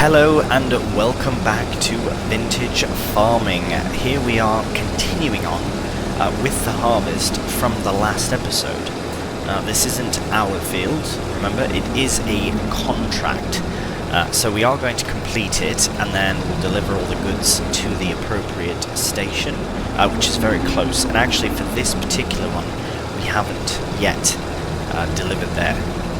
Hello and welcome back to Vintage Farming. Here we are continuing on with the harvest from the last episode. Now this isn't our field, remember, it is a contract. So we are going to complete it and then we'll deliver all the goods to the appropriate station, which is very close. And actually for this particular one, we haven't yet delivered there.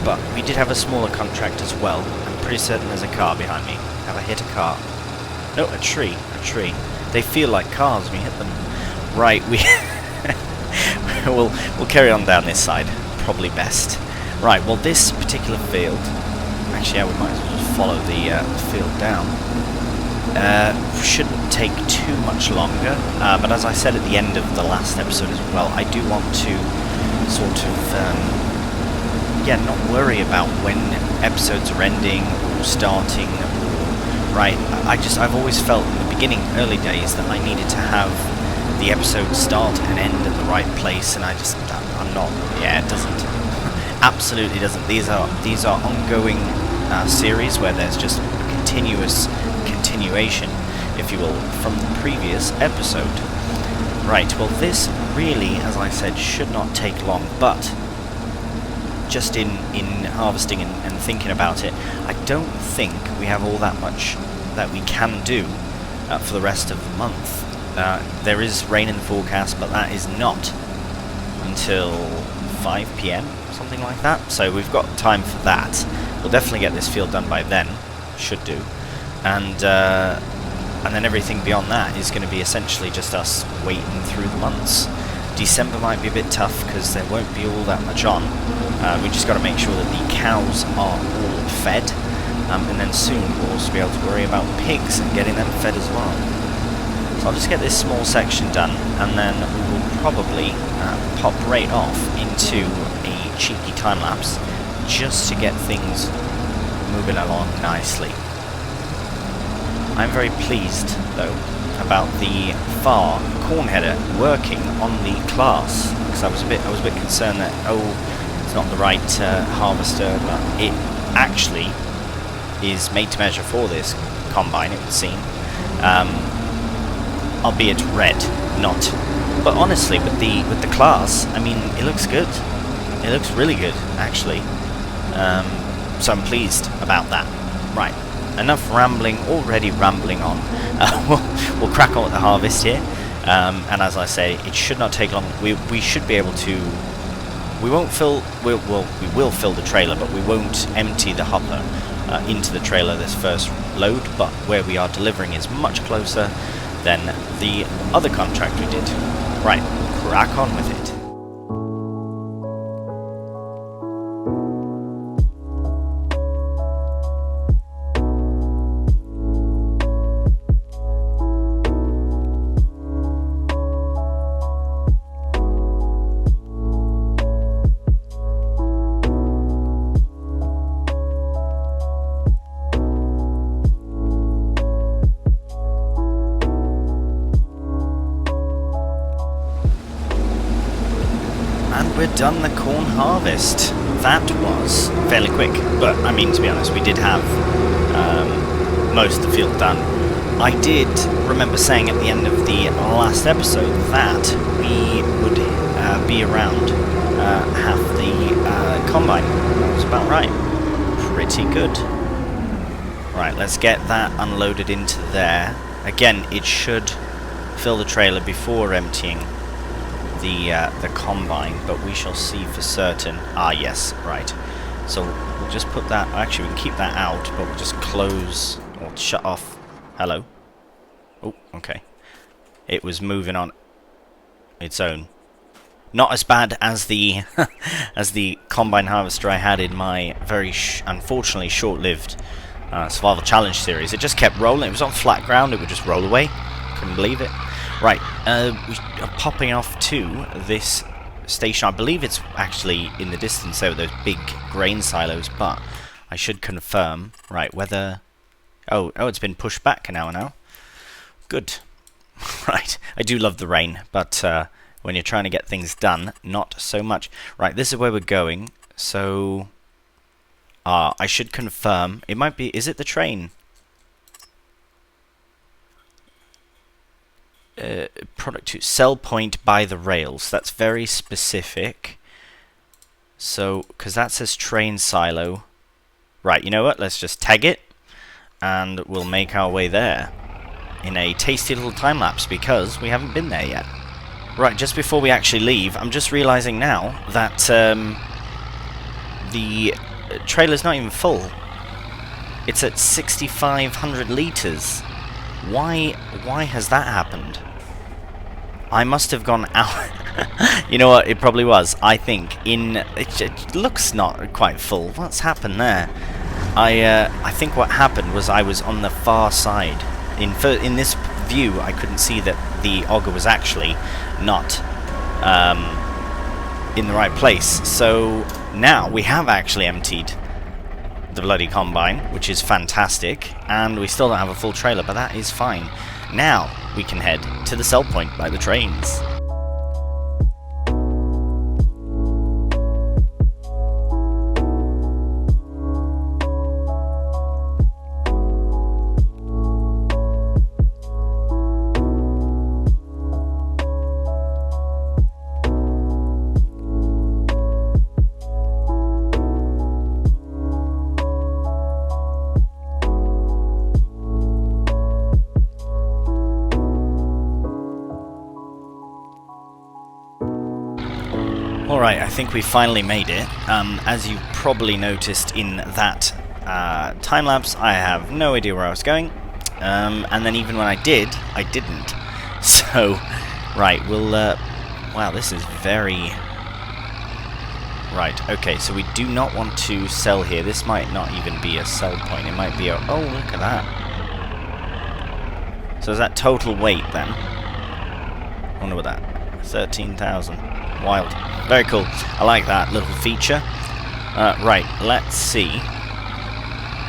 But we did have a smaller contract as well. I'm pretty certain there's a car behind me. Have I hit a car? No, a tree. They feel like cars when you hit them. Right, we'll carry on down this side. Probably best. Right, well this particular field... Actually, yeah, we might as well just follow the field down. Shouldn't take too much longer. But as I said at the end of the last episode as well, I do want to sort of... not worry about when episodes are ending or starting. Right, I've always felt in the beginning, early days, that I needed to have the episode start and end at the right place, and I'm not. Yeah, it doesn't. Absolutely doesn't. These are ongoing series where there's just a continuation, if you will, from the previous episode. Right. Well, this really, as I said, should not take long, but. Just in harvesting and thinking about it, I don't think we have all that much that we can do for the rest of the month. There is rain in the forecast, but that is not until 5 PM, something like that. So we've got time for that. We'll definitely get this field done by then, should do. And then everything beyond that is going to be essentially just us waiting through the months. December might be a bit tough because there won't be all that much on. We just got to make sure that the cows are all fed, and then soon we'll also be able to worry about pigs and getting them fed as well. So I'll just get this small section done, and then we will probably pop right off into a cheeky time lapse just to get things moving along nicely. I'm very pleased though about the far corn header working on the class, because I was a bit concerned that it's not the right harvester, but it actually is made to measure for this combine, it would seem, albeit red, not. But honestly, with the class, I mean, it looks good. It looks really good, actually. So I'm pleased about that. Right. Enough rambling, already rambling on. We'll crack on with the harvest here, and as I say, it should not take long. We should be able to. We will fill the trailer, but we won't empty the hopper into the trailer this first load. But where we are delivering is much closer than the other contract we did. Right, crack on with it. We're done the corn harvest. That was fairly quick, but I mean, to be honest, we did have most of the field done. I did remember saying at the end of the last episode that we would be around half the combine. That was about right. Pretty good. Right, let's get that unloaded into there. Again, it should fill the trailer before emptying the combine, but we shall see for certain. Ah, yes, right. So we'll just put that. Actually, we can keep that out, but we'll just close or shut off. Hello. Oh, okay. It was moving on its own. Not as bad as the as the combine harvester I had in my very unfortunately short-lived survival challenge series. It just kept rolling. It was on flat ground. It would just roll away. Couldn't believe it. Right, we are popping off to this station. I believe it's actually in the distance there with those big grain silos, but I should confirm. Right, whether... Oh, it's been pushed back an hour now. Good. Right, I do love the rain, but when you're trying to get things done, not so much. Right, this is where we're going, so... I should confirm. It might be... Is it the train? product to sell point by the rails. That's very specific. So, because that says train silo. Right, you know what? Let's just tag it, and we'll make our way there in a tasty little time lapse because we haven't been there yet. Right, just before we actually leave, I'm just realizing now that the trailer's not even full. It's at 6,500 litres. Why has that happened? I must have gone out. You know what? It probably was. I think it looks not quite full. What's happened there? I think what happened was I was on the far side. In this view, I couldn't see that the auger was actually not in the right place. So now we have actually emptied the bloody combine, which is fantastic, and we still don't have a full trailer, but that is fine. Now we can head to the sell point by the trains. Alright, I think we finally made it. As you probably noticed in that time-lapse, I have no idea where I was going. And then even when I did, I didn't. So, right, we'll... wow, this is very... Right, okay, so we do not want to sell here. This might not even be a sell point. It might be a... Oh, look at that. So is that total weight, then? I wonder what that... 13,000. Wild. Very cool. I like that little feature. Right, let's see.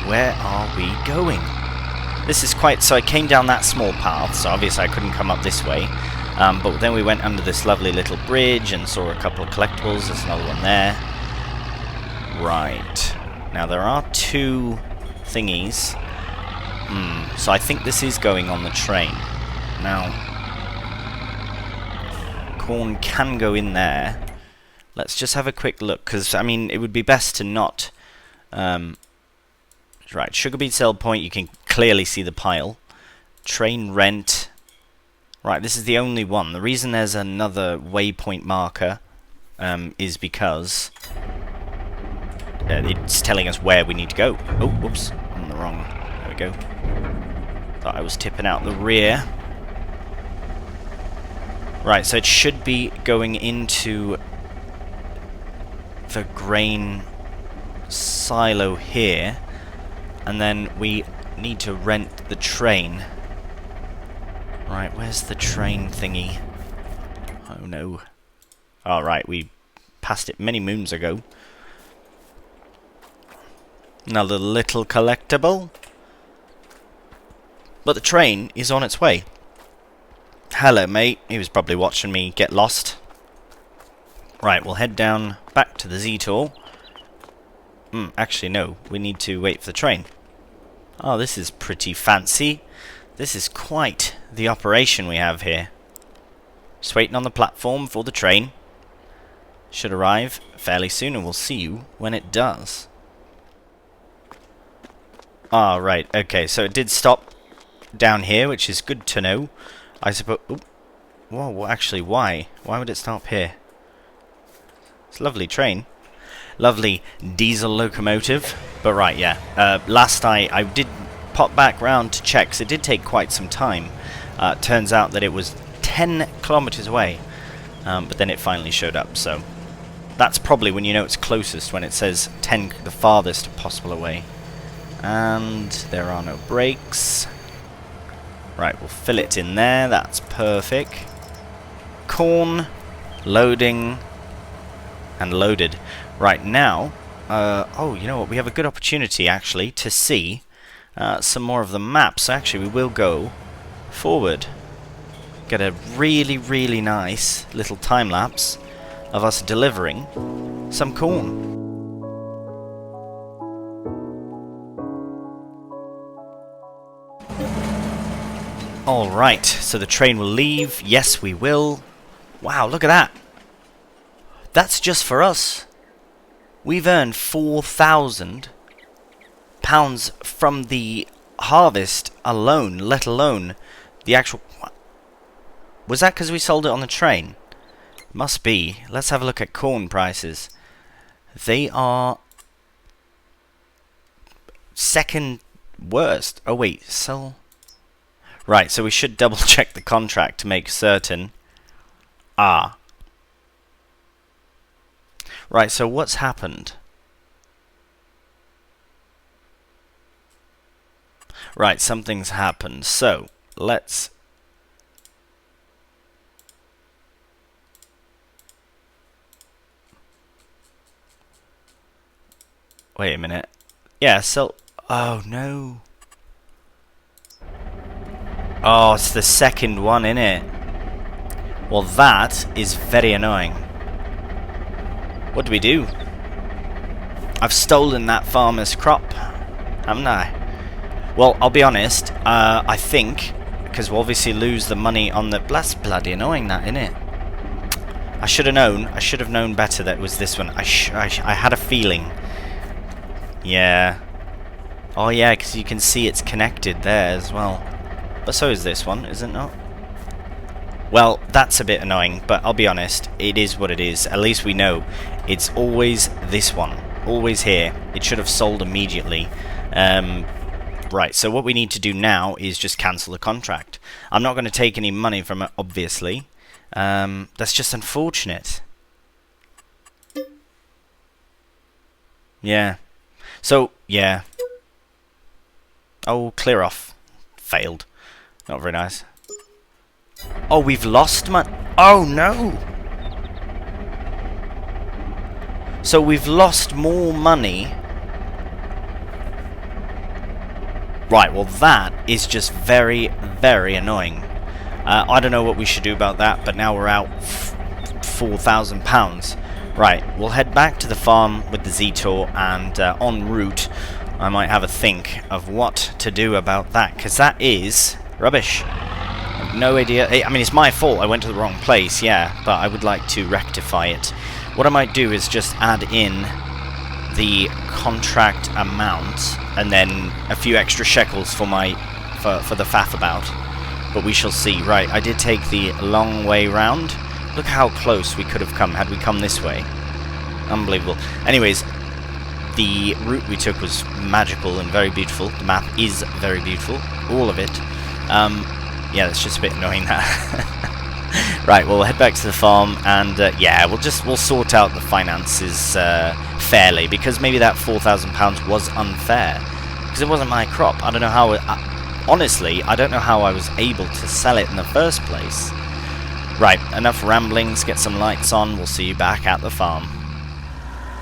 Where are we going? This is quite... So I came down that small path, so obviously I couldn't come up this way. But then we went under this lovely little bridge and saw a couple of collectibles. There's another one there. Right. Now there are two thingies. So I think this is going on the train. Now... corn can go in there. Let's just have a quick look, because, I mean, it would be best to not... right, sugar beet sell point, you can clearly see the pile. Train rent. Right, this is the only one. The reason there's another waypoint marker is because it's telling us where we need to go. Oh, whoops, I'm on the wrong... There we go. Thought I was tipping out the rear. Right, so it should be going into the grain silo here, and then we need to rent the train. Right, where's the train thingy? Oh no. Alright, we passed it many moons ago. Another little collectible. But the train is on its way. Hello, mate. He was probably watching me get lost. Right, we'll head down back to the Z-Tour. Actually, no. We need to wait for the train. Oh, this is pretty fancy. This is quite the operation we have here. Just waiting on the platform for the train. Should arrive fairly soon, and we'll see you when it does. Ah, right. Okay, so it did stop down here, which is good to know. I suppose... Whoa, well, actually, why? Why would it stop here? It's a lovely train. Lovely diesel locomotive. But right, yeah. Last I did pop back round to check, 'cause it did take quite some time. Turns out that it was 10 kilometers away. But then it finally showed up, so... That's probably when you know it's closest, when it says 10, the farthest possible away. And there are no brakes. Right, we'll fill it in there. That's perfect. Corn, loading, and loaded. Right, now, oh, you know what? We have a good opportunity, actually, to see some more of the map. So actually, we will go forward. Get a really, really nice little time-lapse of us delivering some corn. Alright, so the train will leave. Yes, we will. Wow, look at that. That's just for us. We've earned £4,000 from the harvest alone, let alone the actual... Was that because we sold it on the train? Must be. Let's have a look at corn prices. They are second worst. Oh wait, sell... Right, so we should double check the contract to make certain. Ah. Right, so what's happened? Right, something's happened. So, let's... Wait a minute. Yeah, so... Oh, no. Oh, it's the second one, innit? Well, that is very annoying. What do we do? I've stolen that farmer's crop, haven't I? Well, I'll be honest, I think, because we'll obviously lose the money on the... That's bloody annoying, that, innit? I should have known. I should have known better that it was this one. I had a feeling. Yeah. Oh, yeah, because you can see it's connected there as well. But so is this one, is it not? Well, that's a bit annoying, but I'll be honest, it is what it is. At least we know it's always this one. Always here. It should have sold immediately. Right, so what we need to do now is just cancel the contract. I'm not going to take any money from it, obviously. That's just unfortunate. Yeah. So, yeah. Oh, clear off. Failed. Not very nice. Oh, we've lost money. Oh, no! So we've lost more money. Right, well that is just very, very annoying. I don't know what we should do about that, but now we're out £4,000. Right, we'll head back to the farm with the Z-Tour, and en route I might have a think of what to do about that, because that is rubbish. I've no idea. I mean, it's my fault. I went to the wrong place, yeah, but I would like to rectify it. What I might do is just add in the contract amount and then a few extra shekels for for the faff about. But we shall see. Right, I did take the long way round. Look how close we could have come had we come this way. Unbelievable. Anyways, the route we took was magical and very beautiful. The map is very beautiful, all of it. Yeah, that's just a bit annoying that. Right, well, we'll head back to the farm, and yeah, we'll sort out the finances fairly, because maybe that £4,000 was unfair, because it wasn't my crop. I don't know how. Honestly, I don't know how I was able to sell it in the first place. Right, enough ramblings. Get some lights on. We'll see you back at the farm.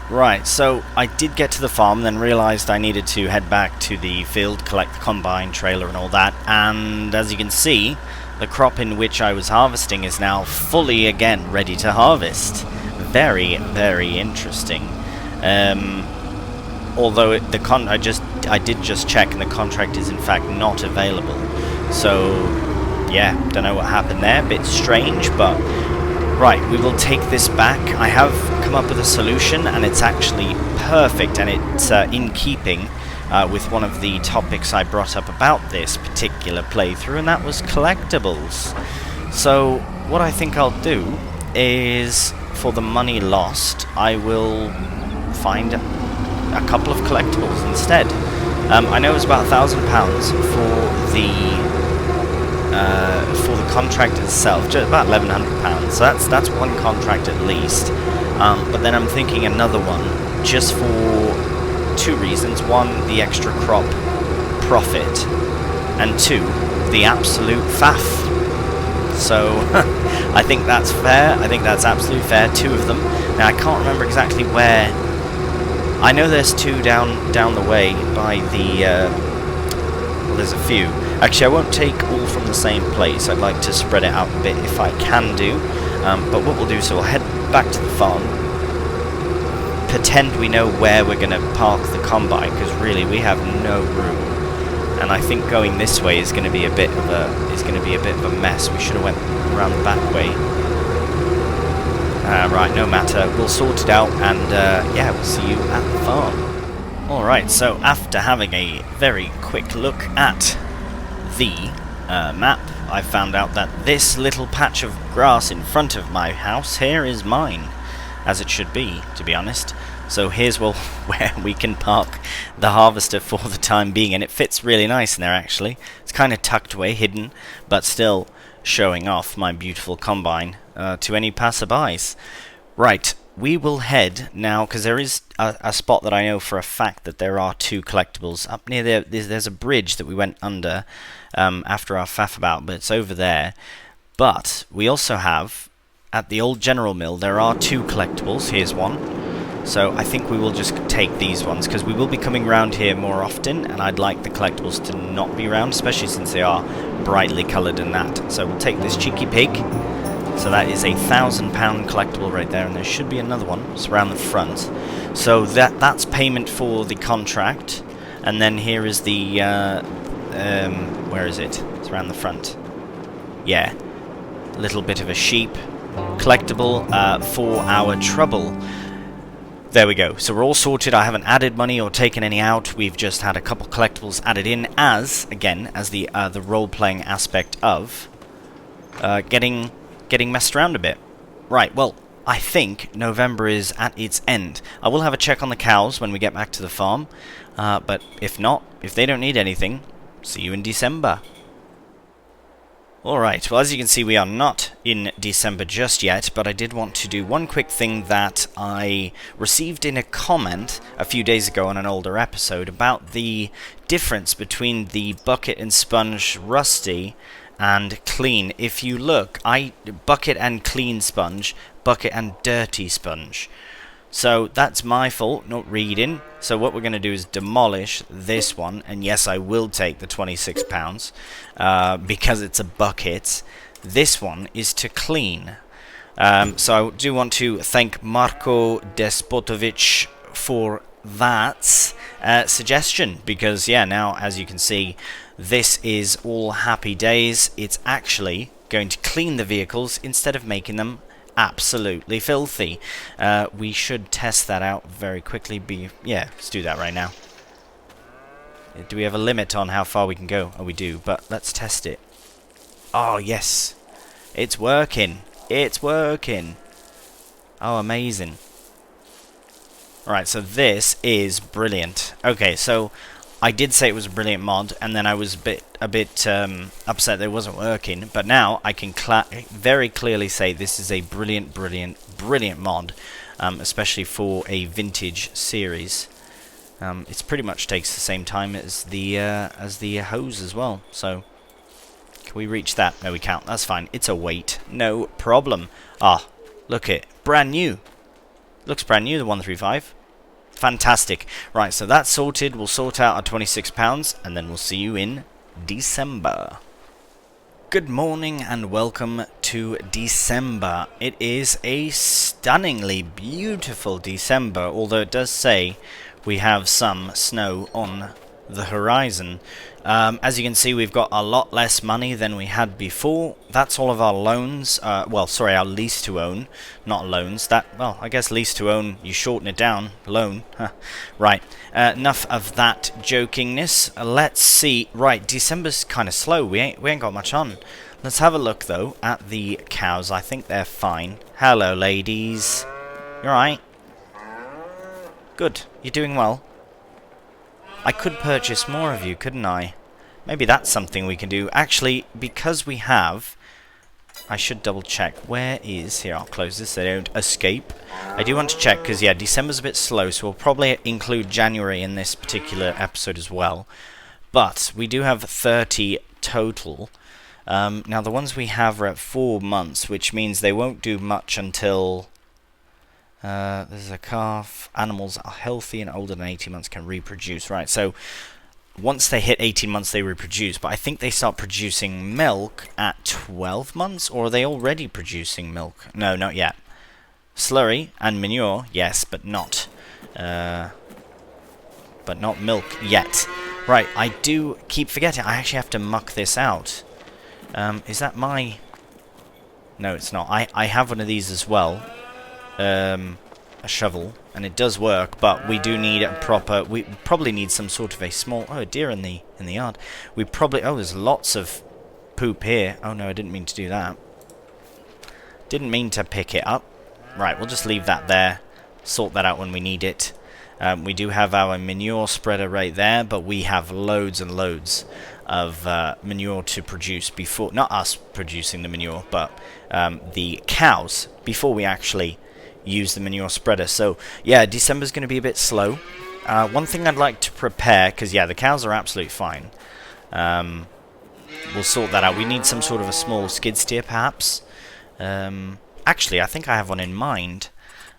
Right, so I did get to the farm, then realised I needed to head back to the field, collect the combine trailer and all that, and as you can see, the crop in which I was harvesting is now fully again ready to harvest. Very, very interesting. Although I did just check, and the contract is in fact not available. So yeah, don't know what happened there. Bit strange, but right, we will take this back. I have come up with a solution, and it's actually perfect, and it's in keeping with one of the topics I brought up about this particular playthrough, and that was collectibles. So what I think I'll do is, for the money lost, I will find a couple of collectibles instead. I know it's about £1,000 for the contract itself, just about £1,100. So that's one contract at least. But then I'm thinking another one, just for two reasons. One, the extra crop profit, and two, the absolute faff. So I think that's fair. I think that's absolutely fair. Two of them. Now I can't remember exactly where. I know there's two down the way by the. Well, there's a few. Actually, I won't take all from the same place. I'd like to spread it out a bit if I can do. But what we'll do, so we'll head back to the farm. Pretend we know where we're going to park the combine, because really we have no room. and I think going this way is going to be a bit of a mess. We should have went around the back way. Right, no matter. We'll sort it out, and yeah, we'll see you at the farm. Alright, so after having a very quick look at the map, I found out that this little patch of grass in front of my house here is mine, as it should be, to be honest. So here's where we can park the harvester for the time being, and it fits really nice in there actually. It's kind of tucked away, hidden, but still showing off my beautiful combine to any passerbys. Right, we will head now, because there is a spot that I know for a fact that there are 2 collectibles. Up near there, there's a bridge that we went under after our faff about, but it's over there. But we also have, at the old General Mill, there are 2 collectibles. Here's one. So I think we will just take these ones, because we will be coming round here more often, and I'd like the collectibles to not be round, especially since they are brightly coloured and that. So we'll take this cheeky pig. So that is a £1,000 collectible right there, and there should be another one. It's around the front. So that's payment for the contract, and then here is the where is it? It's around the front. Yeah, a little bit of a sheep collectible for our trouble. There we go. So we're all sorted. I haven't added money or taken any out. We've just had a couple collectibles added in as the role-playing aspect of getting messed around a bit. Right, well, I think November is at its end. I will have a check on the cows when we get back to the farm, but if not, if they don't need anything, see you in December. Alright, well, as you can see, we are not in December just yet, but I did want to do one quick thing that I received in a comment a few days ago on an older episode about the difference between the bucket and sponge rusty and clean. If you look, bucket and clean sponge, bucket and dirty sponge. So that's my fault, not reading. So what we're going to do is demolish this one, and yes, I will take the £26 because it's a bucket. This one is to clean. So I do want to thank Marko Despotovic for that suggestion, because yeah, now as you can see, this is all happy days. It's actually going to clean the vehicles instead of making them absolutely filthy. We should test that out very quickly. Yeah, let's do that right now. Do we have a limit on how far we can go? Oh, we do, but let's test it. Oh, yes. It's working. It's working. Oh, amazing. Alright, so this is brilliant. Okay, so I did say it was a brilliant mod, and then I was a bit upset that it wasn't working, but now I can very clearly say this is a brilliant mod, especially for a vintage series. It pretty much takes the same time as the hose as well. So can we reach that? No, we can't. That's fine. It's a wait. No problem. Ah, look it, brand new. Looks brand new, the 135. Fantastic. Right, so that's sorted. We'll sort out our £26, and then we'll see you in December. Good morning and welcome to December. It is a stunningly beautiful December, although it does say we have some snow on the horizon. As you can see, we've got a lot less money than we had before. That's all of our loans. Well, sorry, our lease to own, not loans. Well, I guess lease to own, you shorten it down, loan. Right, enough of that jokingness. Let's see. Right, December's kind of slow. We ain't got much on. Let's have a look, though, at the cows. I think they're fine. Hello, ladies. You alright? Good. You're doing well. I could purchase more of you, couldn't I? Maybe that's something we can do. Actually, because we have... I should double check. Where is... Here, I'll close this so they don't escape. I do want to check, because, yeah, December's a bit slow, so we'll probably include January in this particular episode as well. But we do have 30 total. Now, the ones we have are at 4 months, which means they won't do much until... there's a calf. Animals are healthy and older than 18 months can reproduce. Right, so once they hit 18 months they reproduce, but I think they start producing milk at 12 months, or are they already producing milk? No, not yet. Slurry and manure, yes, but not milk yet. Right, I do keep forgetting. I actually have to muck this out. Is that my... No, it's not. I have one of these as well. A shovel, and it does work, but we do need a proper... We probably need some sort of a small... Oh, a deer in the yard. We probably... Oh, there's lots of poop here. Oh, no, I didn't mean to do that. Didn't mean to pick it up. Right, we'll just leave that there. Sort that out when we need it. We do have our manure spreader right there, but we have loads and loads of manure to produce before... Not us producing the manure, but the cows, before we actually use the manure spreader. So, yeah, December's going to be a bit slow. One thing I'd like to prepare, because, yeah, the cows are absolutely fine. We'll sort that out. We need some sort of a small skid steer, perhaps. Actually, I think I have one in mind.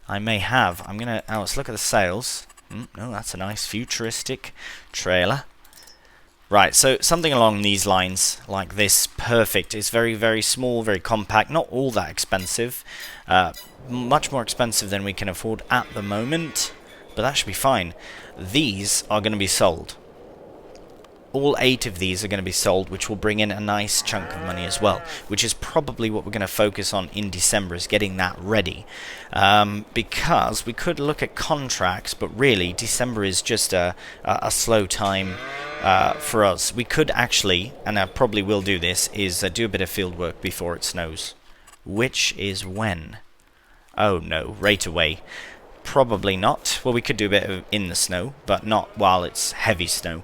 I may have. I'm going to... Oh, let's look at the sails. No, that's a nice futuristic trailer. Right, so something along these lines, like this, perfect. It's very, very small, very compact, not all that expensive. Much more expensive than we can afford at the moment, but that should be fine. These are going to be sold. All 8 of these are going to be sold, which will bring in a nice chunk of money as well, which is probably what we're going to focus on in December, is getting that ready. Because we could look at contracts, but really December is just a slow time for us. We could actually, and I probably will do this, is do a bit of field work before it snows. Which is when? Oh no, right away. Probably not. Well, we could do a bit of in the snow, but not while it's heavy snow.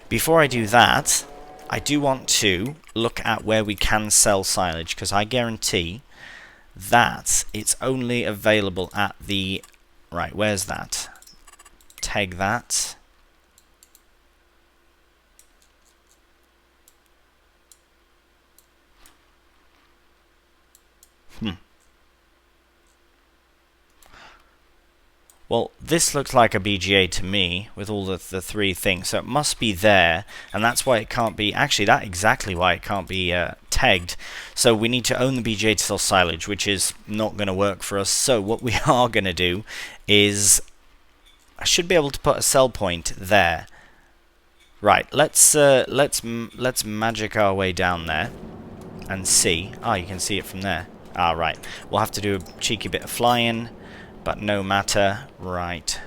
Before I do that, I do want to look at where we can sell silage, because I guarantee that it's only available at the... Right, where's that? Tag that. Well, this looks like a BGA to me, with all the 3 things, so it must be there, and that's why it can't be... Actually, that's exactly why it can't be tagged. So we need to own the BGA to sell silage, which is not going to work for us. So what we are going to do is... I should be able to put a sell point there. Right, let's magic our way down there and see. Ah, you can see it from there. Ah, right. We'll have to do a cheeky bit of flying. But no matter, right.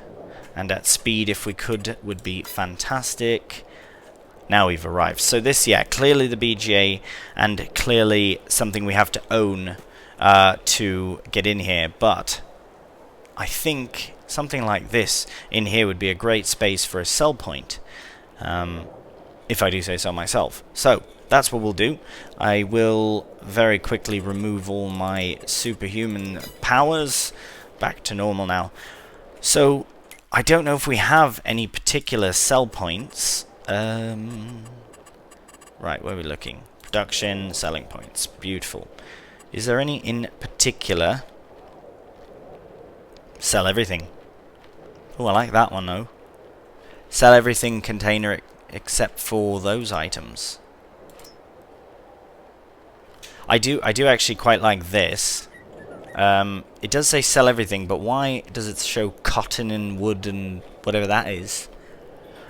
And at speed, if we could, would be fantastic. Now we've arrived. So this, yeah, clearly the BGA, and clearly something we have to own to get in here. But I think something like this in here would be a great space for a sell point, if I do say so myself. So that's what we'll do. I will very quickly remove all my superhuman powers. Back to normal now. So I don't know if we have any particular sell points. Right, where are we looking? Production, selling points. Beautiful. Is there any in particular? Sell everything. Oh, I like that one though. Sell everything container except for those items. I do actually quite like this. It does say sell everything, but why does it show cotton and wood and whatever that is?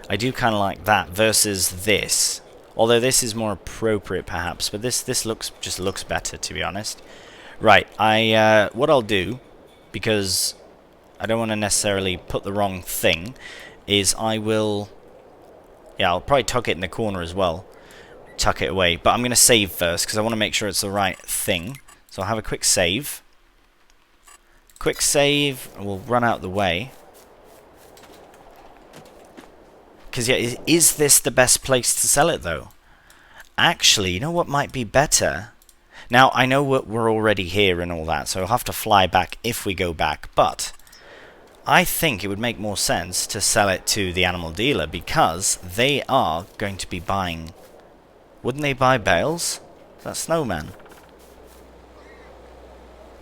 I do kind of like that versus this. Although this is more appropriate perhaps, but this just looks better, to be honest. Right, what I'll do, because I don't want to necessarily put the wrong thing, is I will... Yeah, I'll probably tuck it in the corner as well. Tuck it away. But I'm going to save first, because I want to make sure it's the right thing. So I'll have a quick save. Quick save, and we'll run out the way. Because, yeah, is this the best place to sell it, though? Actually, you know what might be better? Now, I know we're already here and all that, so I'll have to fly back if we go back, but I think it would make more sense to sell it to the animal dealer, because they are going to be buying... Wouldn't they buy bales? That snowman.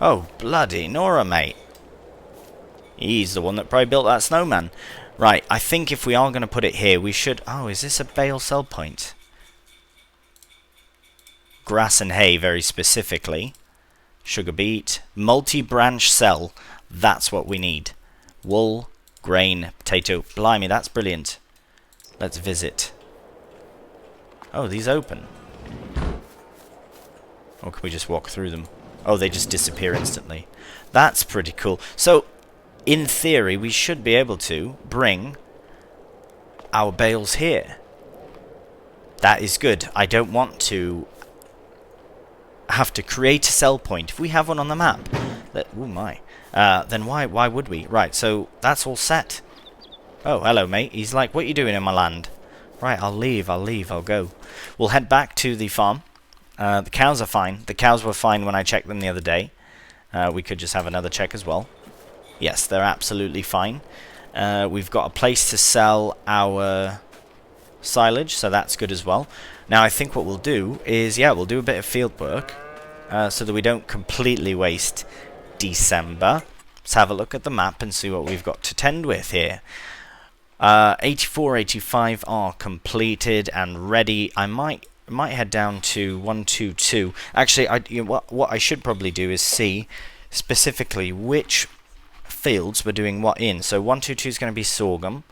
Oh, bloody Nora, mate. He's the one that probably built that snowman. Right, I think if we are going to put it here, we should... Oh, is this a bale sell point? Grass and hay, very specifically. Sugar beet. Multi-branch cell. That's what we need. Wool, grain, potato. Blimey, that's brilliant. Let's visit. Oh, these open. Or can we just walk through them? Oh, they just disappear instantly. That's pretty cool. So, in theory, we should be able to bring our bales here. That is good. I don't want to have to create a sell point. If we have one on the map, oh my, then why would we? Right, so that's all set. Oh, hello, mate. He's like, what are you doing in my land? Right, I'll leave, I'll go. We'll head back to the farm. The cows are fine. The cows were fine when I checked them the other day. We could just have another check as well. Yes, they're absolutely fine. We've got a place to sell our silage, so that's good as well. Now, I think what we'll do is, yeah, we'll do a bit of field work so that we don't completely waste December. Let's have a look at the map and see what we've got to tend with here. 84, 85 are completed and ready. I might head down to 122. Actually, what I should probably do is see specifically which fields we're doing what in. So 122 is going to be sorghum.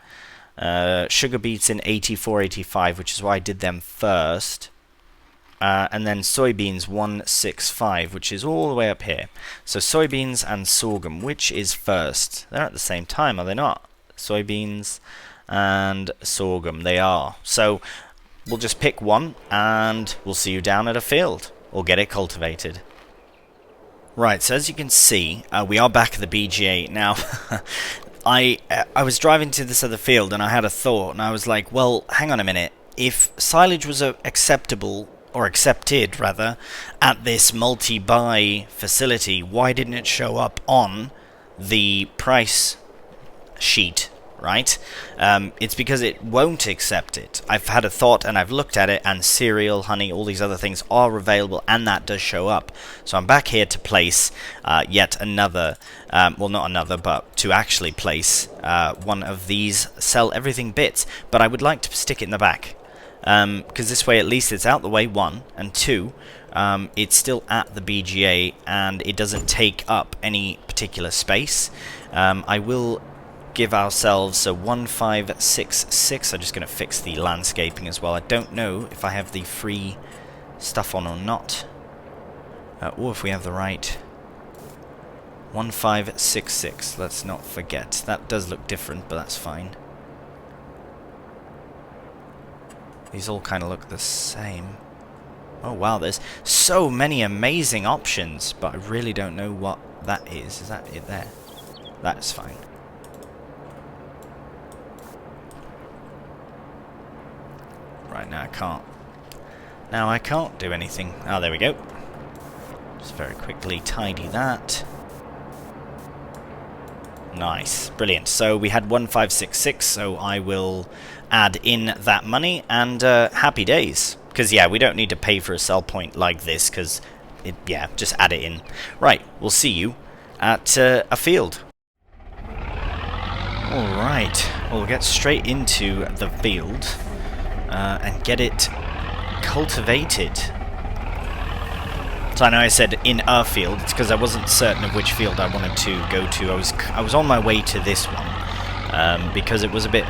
Sugar beets in 84, 85, which is why I did them first. And then soybeans 165, which is all the way up here. So soybeans and sorghum, which is first? They're at the same time, are they not? Soybeans and sorghum, they are. So we'll just pick one and we'll see you down at a field, or get it cultivated. Right, so as you can see, we are back at the BGA. Now, I was driving to this other field and I had a thought, and I was like, well, hang on a minute. If silage was acceptable, or accepted rather, at this multi-buy facility, why didn't it show up on the price sheet, right? It's because it won't accept it. I've had a thought and I've looked at it, and cereal, honey, all these other things are available, and that does show up. So I'm back here to place yet another, well, not another, but to actually place one of these sell everything bits. But I would like to stick it in the back, because this way at least it's out the way, one, and two, it's still at the BGA and it doesn't take up any particular space. I will give ourselves a 1566. I'm just going to fix the landscaping as well. I don't know if I have the free stuff on or not, or if we have the right 1566. Let's not forget. That does look different, but that's fine. These all kind of look the same. Oh wow, there's so many amazing options, but I really don't know what that is. Is that it there? That's fine. Right, now I can't. Now I can't do anything. Oh, there we go. Just very quickly tidy that. Nice. Brilliant. So we had 1566, so I will add in that money, and happy days. Because, yeah, we don't need to pay for a sell point like this, because, yeah, just add it in. Right, we'll see you at a field. Alright, we'll get straight into the field and get it cultivated. So I know I said in a field, it's because I wasn't certain of which field I wanted to go to. I was on my way to this one, because it was a bit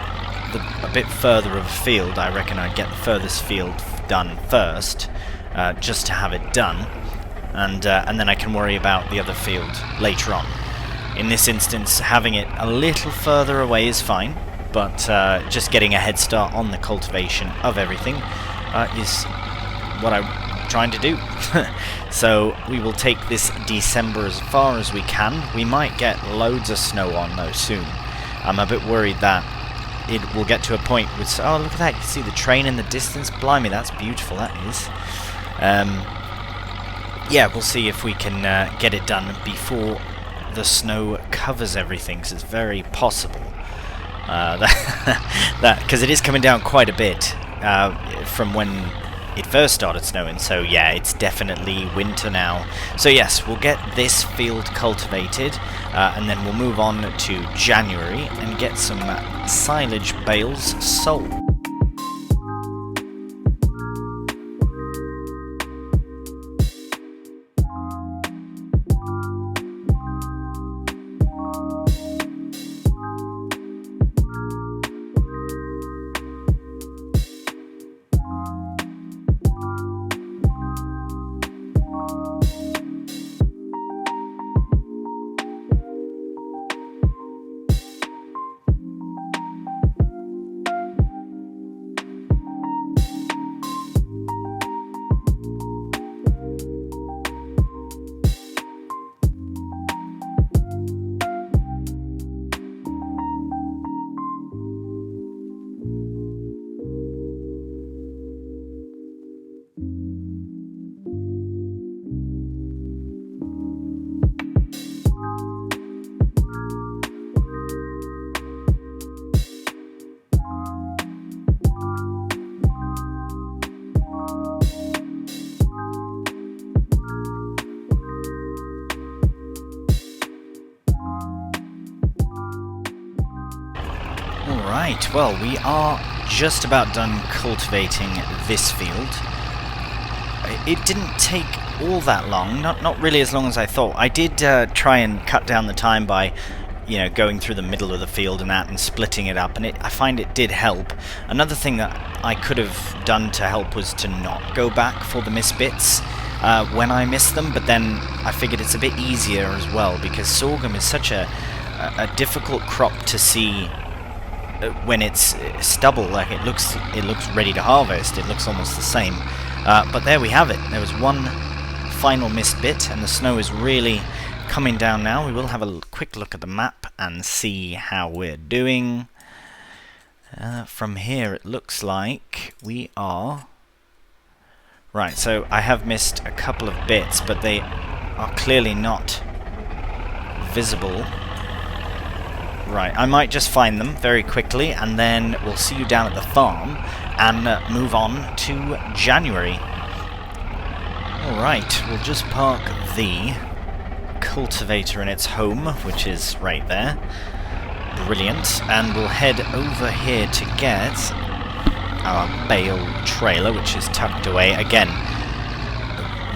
further of a field. I reckon I'd get the furthest field done first, just to have it done, and then I can worry about the other field later on. In this instance, having it a little further away is fine, but just getting a head start on the cultivation of everything is what I'm trying to do. So we will take this December as far as we can. We might get loads of snow on though soon. I'm a bit worried that it will get to a point with... Oh, look at that, you can see the train in the distance. Blimey, that's beautiful, that is. Yeah, we'll see if we can get it done before the snow covers everything, because it's very possible because it is coming down quite a bit from when it first started snowing. So yeah, it's definitely winter now. So yes, we'll get this field cultivated, and then we'll move on to January and get some silage bales sold. Alright, well, we are just about done cultivating this field. It didn't take all that long, not really as long as I thought. I did try and cut down the time by, you know, going through the middle of the field and that and splitting it up, and I find it did help. Another thing that I could have done to help was to not go back for the missed bits when I missed them, but then I figured it's a bit easier as well, because sorghum is such a difficult crop to see when it's stubble. Like, it looks ready to harvest, it looks almost the same. But there we have it. There was one final missed bit, and the snow is really coming down now. We will have a quick look at the map and see how we're doing. From here it looks like we are... Right, so I have missed a couple of bits, but they are clearly not visible. Right, I might just find them very quickly, and then we'll see you down at the farm and move on to January. Alright, we'll just park the cultivator in its home, which is right there. Brilliant. And we'll head over here to get our bale trailer, which is tucked away. Again,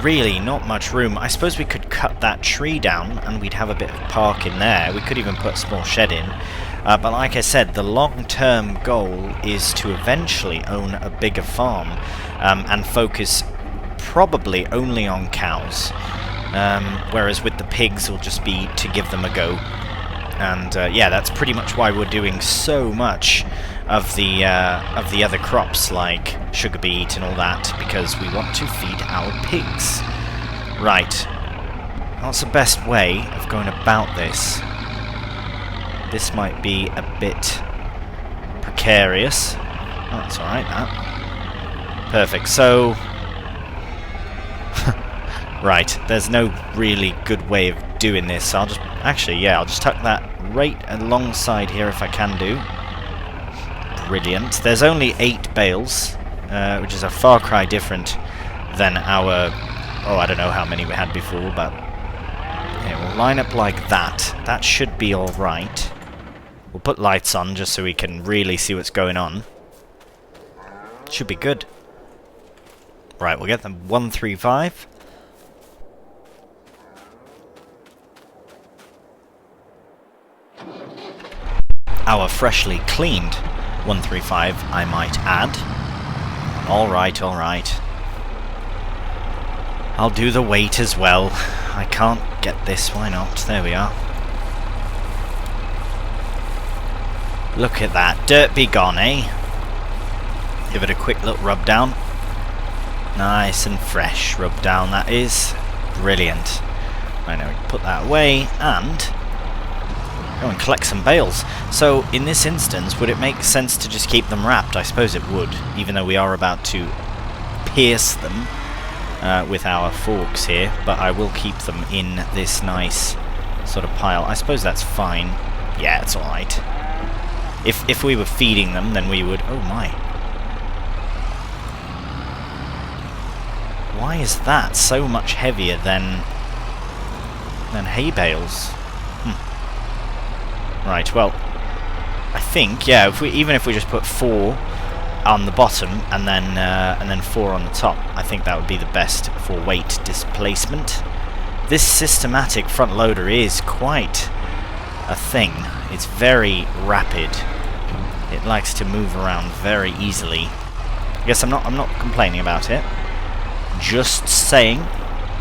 really not much room. I suppose we could cut that tree down and we'd have a bit of park in there. We could even put a small shed in. But like I said, the long-term goal is to eventually own a bigger farm and focus probably only on cows. Whereas with the pigs, it'll just be to give them a go. And yeah, that's pretty much why we're doing so much of the other crops like sugar beet and all that, because we want to feed our pigs. Right. What's the best way of going about this? This might be a bit precarious. Oh, that's alright, that. Perfect. So... Right, there's no really good way of doing this. I'll just... Actually, yeah, I'll just tuck that right alongside here if I can do. Brilliant. There's only 8 bales, which is a far cry different than our... Oh, I don't know how many we had before, but... Yeah, we'll line up like that. That should be alright. We'll put lights on just so we can really see what's going on. Should be good. Right, we'll get them 135. Our freshly cleaned 135, I might add. Alright, alright. I'll do the weight as well. I can't get this, why not? There we are. Look at that. Dirt be gone, eh? Give it a quick little rub down. Nice and fresh rub down, that is. Brilliant. Right, now we can put that away and go and collect some bales. So, in this instance, would it make sense to just keep them wrapped? I suppose it would, even though we are about to pierce them with our forks here, but I will keep them in this nice sort of pile. I suppose that's fine. Yeah, it's alright. If we were feeding them, then we would... Oh my. Why is that so much heavier than hay bales? Right, well, I think, yeah, even if we just put 4 on the bottom and then 4 on the top, I think that would be the best for weight displacement. This systematic front loader is quite a thing. It's very rapid. It likes to move around very easily. I guess I'm not complaining about it. Just saying.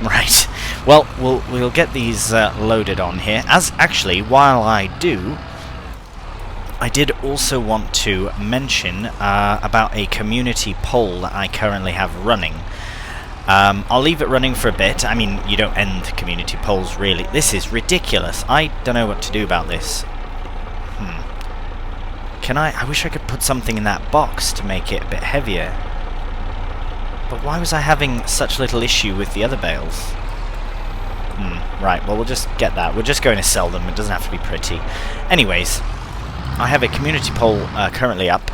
Right. Well, we'll get these loaded on here. As actually, while I do, I did also want to mention about a community poll that I currently have running. I'll leave it running for a bit. I mean, you don't end community polls, really. This is ridiculous. I don't know what to do about this. Can I wish I could put something in that box to make it a bit heavier. But why was I having such little issue with the other bales? Right, well, we'll just get that. We're just going to sell them. It doesn't have to be pretty. Anyways, I have a community poll currently up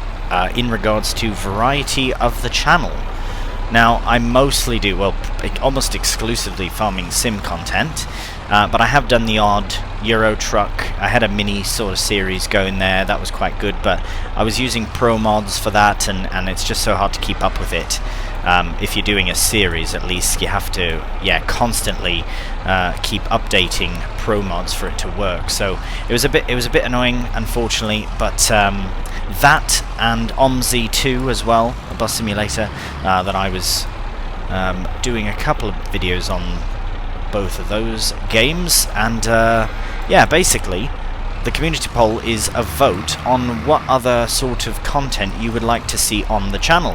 in regards to variety of the channel. Now, I mostly do, well, almost exclusively farming sim content, but I have done the odd Euro truck. I had a mini sort of series going there, that was quite good, but I was using pro mods for that, and it's just so hard to keep up with it. If you're doing a series, at least you have to constantly keep updating pro mods for it to work. So it was a bit annoying, unfortunately, but that and OMSI 2 as well, a bus simulator that I was doing a couple of videos on both of those games, and basically the community poll is a vote on what other sort of content you would like to see on the channel.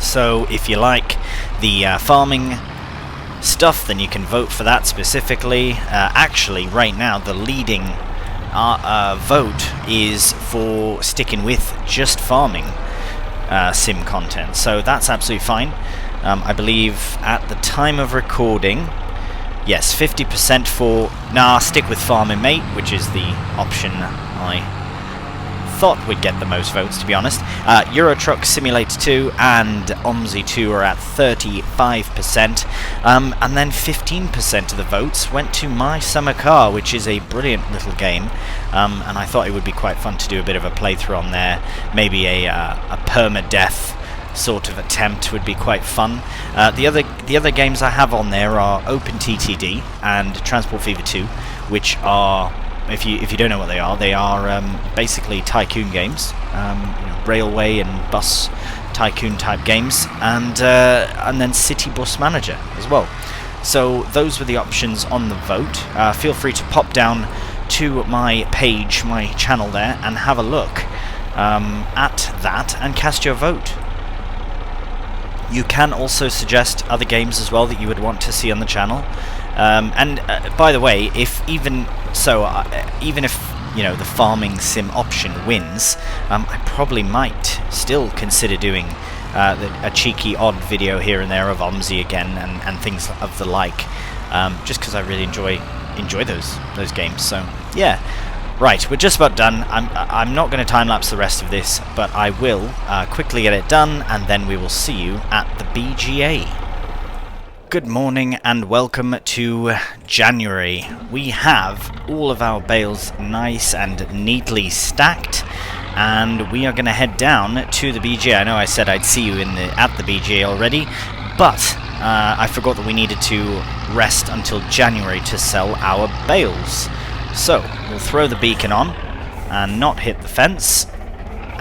So if you like the farming stuff, then you can vote for that specifically. Actually, right now the leading vote is for sticking with just farming sim content, so that's absolutely fine. I believe at the time of recording, yes, 50% for stick with farming, mate, which is the option I thought would get the most votes, to be honest. Euro Truck Simulator 2 and OMSI 2 are at 35%, and then 15% of the votes went to My Summer Car, which is a brilliant little game, and I thought it would be quite fun to do a bit of a playthrough on there. Maybe a permadeath sort of attempt would be quite fun. The other games I have on there are OpenTTD and Transport Fever 2, which are, if you don't know what they are basically tycoon games, railway and bus tycoon type games, and then City Bus Manager as well. So those were the options on the vote. Feel free to pop down to my page, my channel there, and have a look at that and cast your vote. You can also suggest other games as well that you would want to see on the channel. And by the way, even if the farming sim option wins, I probably might still consider doing a cheeky odd video here and there of OMSI again and things of the like, just because I really enjoy those games. So yeah. Right, we're just about done. I'm not going to time-lapse the rest of this, but I will quickly get it done, and then we will see you at the BGA. Good morning and welcome to January. We have all of our bales nice and neatly stacked, and we are going to head down to the BGA. I know I said I'd see you at the BGA already, but I forgot that we needed to rest until January to sell our bales. So, we'll throw the beacon on and not hit the fence,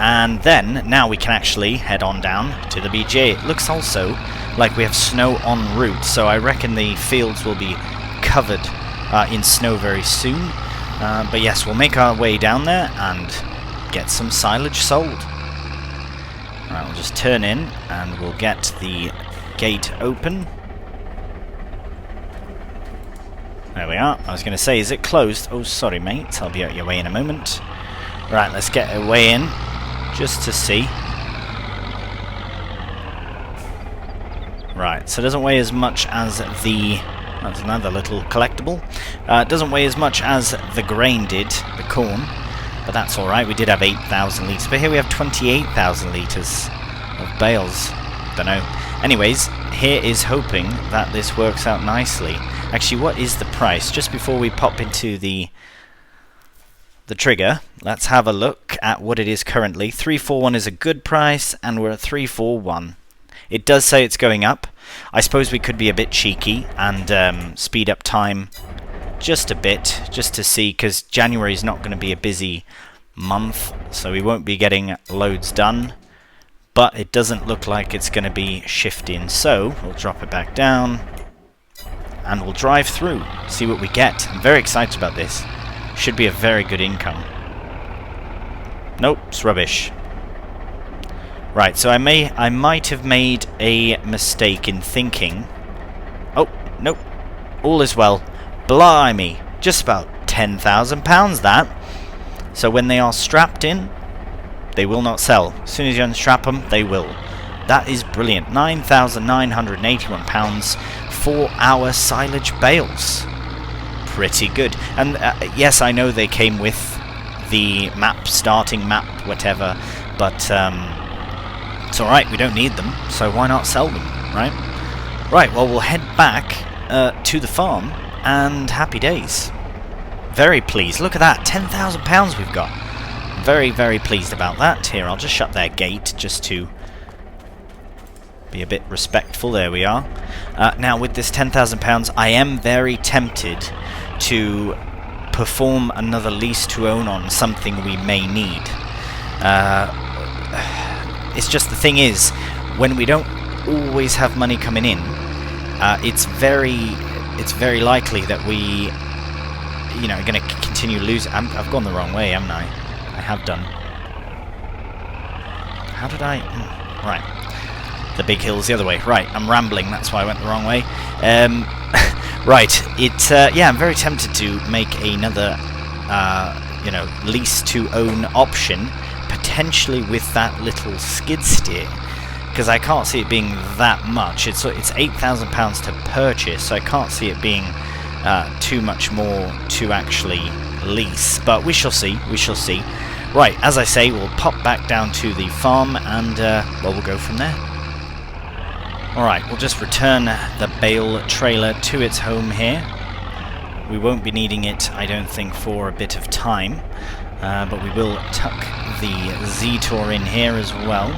and then now we can actually head on down to the BGA. It looks also like we have snow en route, so I reckon the fields will be covered in snow very soon. But yes, we'll make our way down there and get some silage sold. Alright, we'll just turn in and we'll get the gate open. There we are. I was going to say, is it closed? Oh, sorry, mate. I'll be out your way in a moment. Right, let's get a way in, just to see. Right, so it doesn't weigh as much as the... That's another little collectible. It doesn't weigh as much as the grain did, the corn, but that's alright. We did have 8,000 litres, but here we have 28,000 litres of bales. Don't know. Anyways, here is hoping that this works out nicely. Actually, what is the price? Just before we pop into the trigger, let's have a look at what it is currently. 341 is a good price, and we're at 341. It does say it's going up. I suppose we could be a bit cheeky and speed up time just a bit, just to see, because January is not going to be a busy month, so we won't be getting loads done. But it doesn't look like it's going to be shifting, so we'll drop it back down and we'll drive through, see what we get. I'm very excited about this. Should be a very good income. Nope, it's rubbish. Right, so I might have made a mistake in thinking. Oh, nope. All is well. Blimey, just about £10,000 that. So when they are strapped in, they will not sell. As soon as you unstrap them, they will. That is brilliant. £9,981 for our silage bales. Pretty good. And yes, I know they came with the map, starting map, whatever, but it's alright, we don't need them, so why not sell them, right? Right, well, we'll head back to the farm and happy days. Very pleased. Look at that, £10,000 we've got. Very, very pleased about that. Here, I'll just shut their gate just to be a bit respectful. There we are. Now, with this £10,000, I am very tempted to perform another lease to own on something we may need. It's just the thing is, when we don't always have money coming in, it's very likely that we, you know, are going to continue losing. I've gone the wrong way, haven't I? I have done. How did I? Right. The big hill's the other way. Right, I'm rambling, that's why I went the wrong way. Right, yeah, I'm very tempted to make another, you know, lease to own option, potentially with that little skid steer, because I can't see it being that much. It's £8,000 to purchase, so I can't see it being too much more to actually lease, but we shall see, we shall see. Right, as I say, we'll pop back down to the farm and, well, we'll go from there. Alright, we'll just return the bale trailer to its home here. We won't be needing it, I don't think, for a bit of time, but we will tuck the Z-Tour in here as well.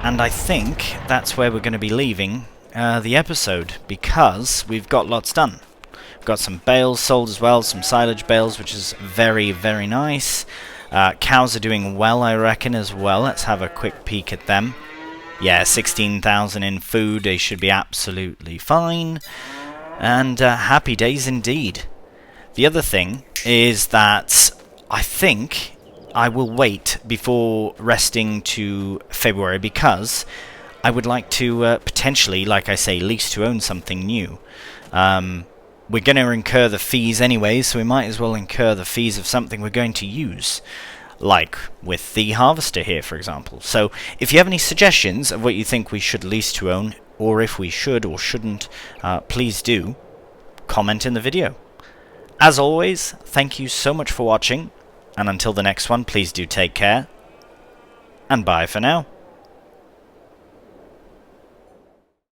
And I think that's where we're going to be leaving the episode, because we've got lots done. We've got some bales sold as well, some silage bales, which is very, very nice. Cows are doing well, I reckon, as well. Let's have a quick peek at them. Yeah, 16,000 in food. They should be absolutely fine. And happy days indeed. The other thing is that I think I will wait before resting to February, because I would like to potentially, like I say, lease to own something new. We're going to incur the fees anyway, so we might as well incur the fees of something we're going to use, like with the harvester here, for example. So if you have any suggestions of what you think we should lease to own, or if we should or shouldn't, please do comment in the video. As always, thank you so much for watching, and until the next one, please do take care, and bye for now.